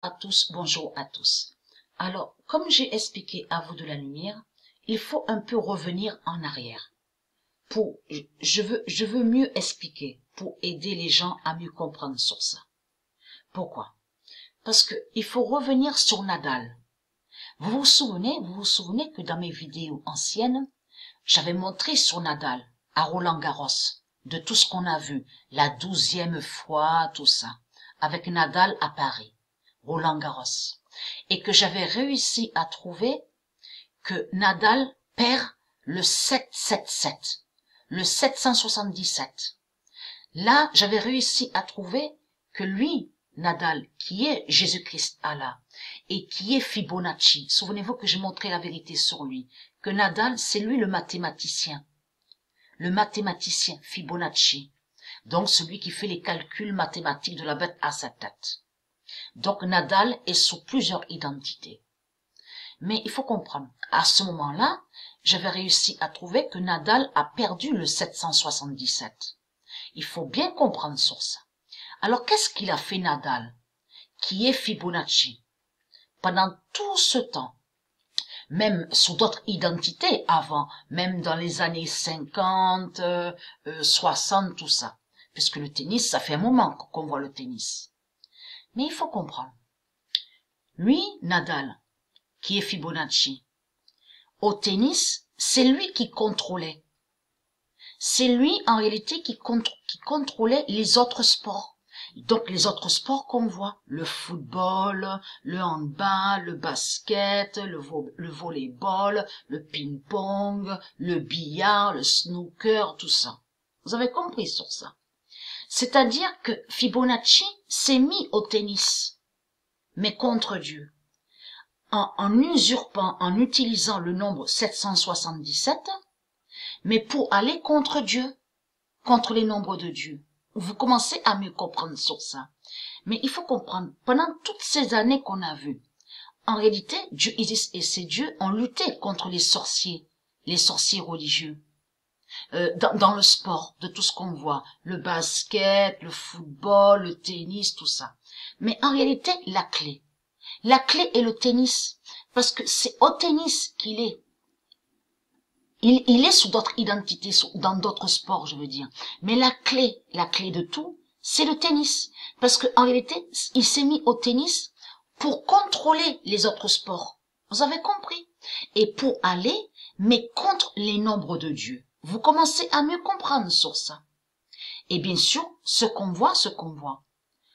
À tous, bonjour à tous. Alors, comme j'ai expliqué à vous de la lumière, il faut un peu revenir en arrière. Je veux mieux expliquer pour aider les gens à mieux comprendre sur ça. Pourquoi? Parce que il faut revenir sur Nadal. Vous vous souvenez que dans mes vidéos anciennes, j'avais montré sur Nadal, à Roland-Garros, de tout ce qu'on a vu, la 12e fois, tout ça, avec Nadal à Paris. Roland-Garros, et que j'avais réussi à trouver que Nadal perd le 777, le 777. Là, j'avais réussi à trouver que lui, Nadal, qui est Jésus-Christ Allah, et qui est Fibonacci, souvenez-vous que j'ai montré la vérité sur lui, que Nadal, c'est lui le mathématicien Fibonacci, donc celui qui fait les calculs mathématiques de la bête à sa tête. Donc Nadal est sous plusieurs identités. Mais il faut comprendre, à ce moment-là, j'avais réussi à trouver que Nadal a perdu le 777. Il faut bien comprendre sur ça. Alors qu'est-ce qu'il a fait Nadal, qui est Fibonacci? Pendant tout ce temps, même sous d'autres identités avant, même dans les années 50, 60, tout ça. Puisque le tennis, ça fait un moment qu'on voit le tennis. Mais il faut comprendre. Lui, Nadal, qui est Fibonacci, au tennis, c'est lui qui contrôlait. C'est lui, en réalité, qui contrôlait les autres sports. Donc, les autres sports qu'on voit, le football, le handball, le basket, le volleyball, le ping-pong, le billard, le snooker, tout ça. Vous avez compris sur ça. C'est-à-dire que Fibonacci s'est mis au tennis, mais contre Dieu. En usurpant, en utilisant le nombre 777, mais pour aller contre Dieu, contre les nombres de Dieu. Vous commencez à mieux comprendre sur ça. Mais il faut comprendre, pendant toutes ces années qu'on a vues, en réalité, Dieu Isis et ses dieux ont lutté contre les sorciers religieux. Dans le sport, de tout ce qu'on voit, le basket, le football, le tennis, tout ça. Mais en réalité, la clé est le tennis, parce que c'est au tennis qu'il est. Il est sous d'autres identités, dans d'autres sports, je veux dire. Mais la clé de tout, c'est le tennis. Parce que en réalité, il s'est mis au tennis pour contrôler les autres sports. Vous avez compris? Et pour aller, mais contre les nombres de Dieu. Vous commencez à mieux comprendre sur ça. Et bien sûr, ce qu'on voit.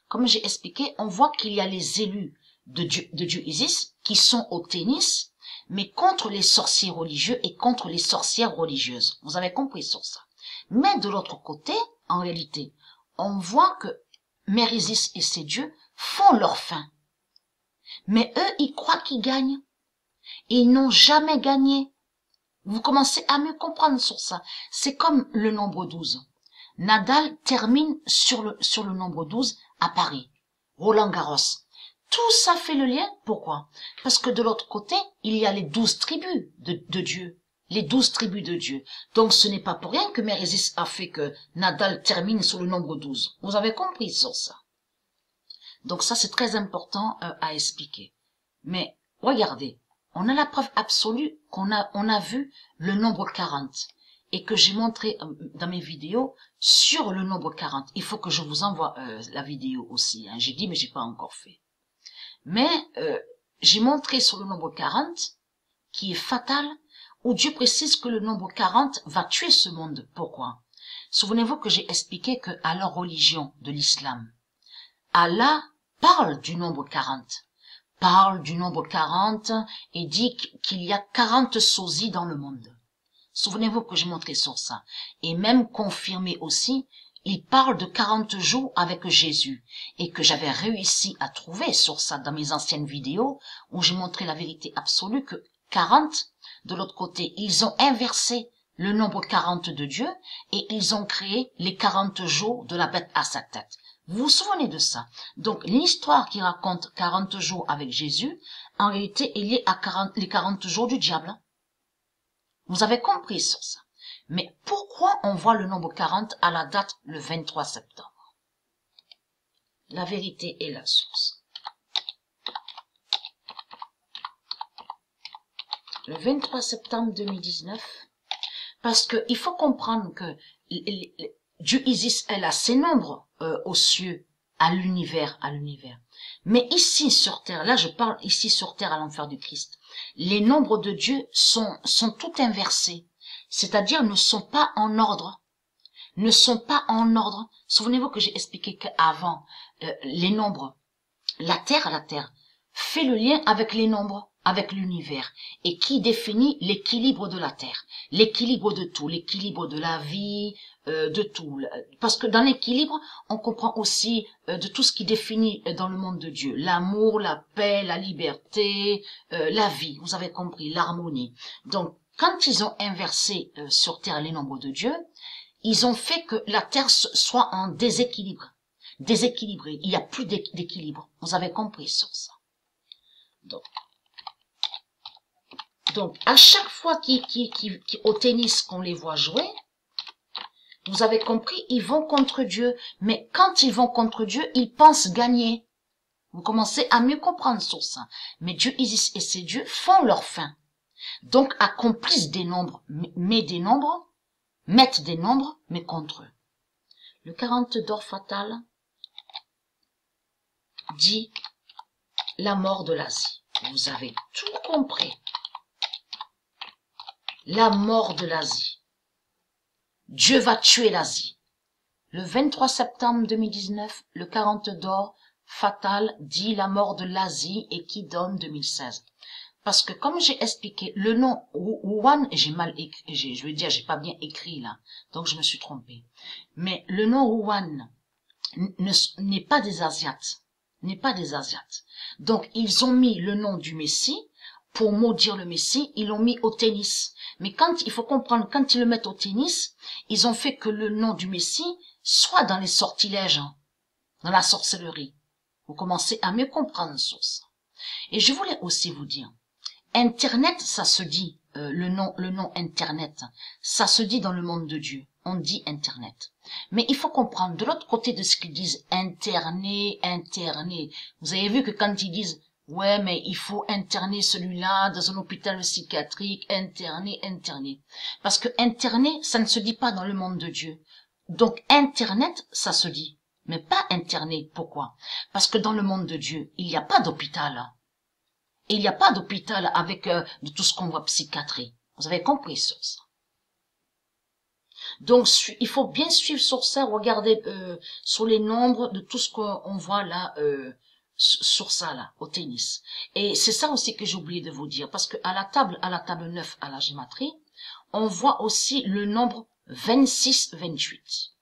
Comme j'ai expliqué, on voit qu'il y a les élus de Dieu Isis qui sont au tennis, mais contre les sorciers religieux et contre les sorcières religieuses. Vous avez compris sur ça. Mais de l'autre côté, en réalité, on voit que Mère Isis et ses dieux font leur fin. Mais eux, ils croient qu'ils gagnent. Et ils n'ont jamais gagné. Vous commencez à mieux comprendre sur ça. C'est comme le nombre 12. Nadal termine sur le nombre 12 à Paris. Roland-Garros. Tout ça fait le lien. Pourquoi? Parce que de l'autre côté, il y a les 12 tribus de Dieu. Les 12 tribus de Dieu. Donc ce n'est pas pour rien que Mère Isis a fait que Nadal termine sur le nombre 12. Vous avez compris sur ça. Donc ça, c'est très important à expliquer. Mais regardez, on a la preuve absolue on a vu le nombre 40 et que j'ai montré dans mes vidéos sur le nombre 40. Il faut que je vous envoie la vidéo aussi. Hein. J'ai dit, mais j'ai pas encore fait. Mais j'ai montré sur le nombre 40 qui est fatal, où Dieu précise que le nombre 40 va tuer ce monde. Pourquoi? Souvenez-vous que j'ai expliqué que à leur religion de l'islam, Allah parle du nombre 40. Parle du nombre 40 et dit qu'il y a 40 sosies dans le monde. Souvenez-vous que j'ai montré sur ça. Et même confirmé aussi, il parle de 40 jours avec Jésus et que j'avais réussi à trouver sur ça dans mes anciennes vidéos où j'ai montré la vérité absolue que 40, de l'autre côté, ils ont inversé le nombre 40 de Dieu et ils ont créé les 40 jours de la bête à sa tête. Vous vous souvenez de ça? Donc, l'histoire qui raconte 40 jours avec Jésus, en réalité, est liée à les 40 jours du diable. Vous avez compris sur ça. Mais pourquoi on voit le nombre 40 à la date le 23 septembre? La vérité est la source. le 23 septembre 2019, parce que il faut comprendre que Dieu Isis, elle a ses nombres aux cieux, à l'univers, Mais ici sur terre, là je parle ici sur terre à l'enfer du Christ, les nombres de Dieu sont tout inversés, c'est-à-dire ne sont pas en ordre, Souvenez-vous que j'ai expliqué qu'avant, les nombres, la terre fait le lien avec les nombres, avec l'univers, et qui définit l'équilibre de la terre, l'équilibre de tout, l'équilibre de la vie, de tout. Parce que dans l'équilibre, on comprend aussi de tout ce qui définit dans le monde de Dieu, l'amour, la paix, la liberté, la vie, vous avez compris, l'harmonie. Donc, quand ils ont inversé sur terre les nombres de Dieu, ils ont fait que la terre soit en déséquilibre, déséquilibrée. Il n'y a plus d'équilibre. Vous avez compris sur ça. Donc, à chaque fois au tennis qu'on les voit jouer, vous avez compris, ils vont contre Dieu. Mais quand ils vont contre Dieu, ils pensent gagner. Vous commencez à mieux comprendre sur ça. Mais Dieu Isis et ses dieux font leur fin. Donc, accomplissent des nombres, mettent des nombres, mais contre eux. Le 40 d'or fatal dit la mort de l'Asie. Vous avez tout compris. La mort de l'Asie. Dieu va tuer l'Asie. Le 23 septembre 2019, le 40 d'or fatal dit la mort de l'Asie et qui donne 2016. Parce que comme j'ai expliqué, le nom Wuhan, j'ai mal écrit, je veux dire, j'ai pas bien écrit là, donc je me suis trompée. Mais le nom Wuhan n'est pas des Asiates, Donc ils ont mis le nom du Messie, pour maudire le Messie, ils l'ont mis au tennis. Mais il faut comprendre, quand ils le mettent au tennis, ils ont fait que le nom du Messie soit dans les sortilèges, dans la sorcellerie. Vous commencez à mieux comprendre sur ça. Et je voulais aussi vous dire, Internet, ça se dit, le nom Internet, ça se dit dans le monde de Dieu. On dit Internet. Mais il faut comprendre, de l'autre côté de ce qu'ils disent, interner. Vous avez vu que quand ils disent, ouais, mais il faut interner celui-là dans un hôpital psychiatrique, interner. Parce que interner, ça ne se dit pas dans le monde de Dieu. Donc Internet, ça se dit. Mais pas interner. Pourquoi? Parce que dans le monde de Dieu, il n'y a pas d'hôpital. Et il n'y a pas d'hôpital avec de tout ce qu'on voit psychiatrie. Vous avez compris sur ça. Donc, il faut bien suivre sur ça, regarder sur les nombres de tout ce qu'on voit là, sur ça là, au tennis. Et c'est ça aussi que j'ai oublié de vous dire, parce que à la table 9, à la gématrie, on voit aussi le nombre 26-28.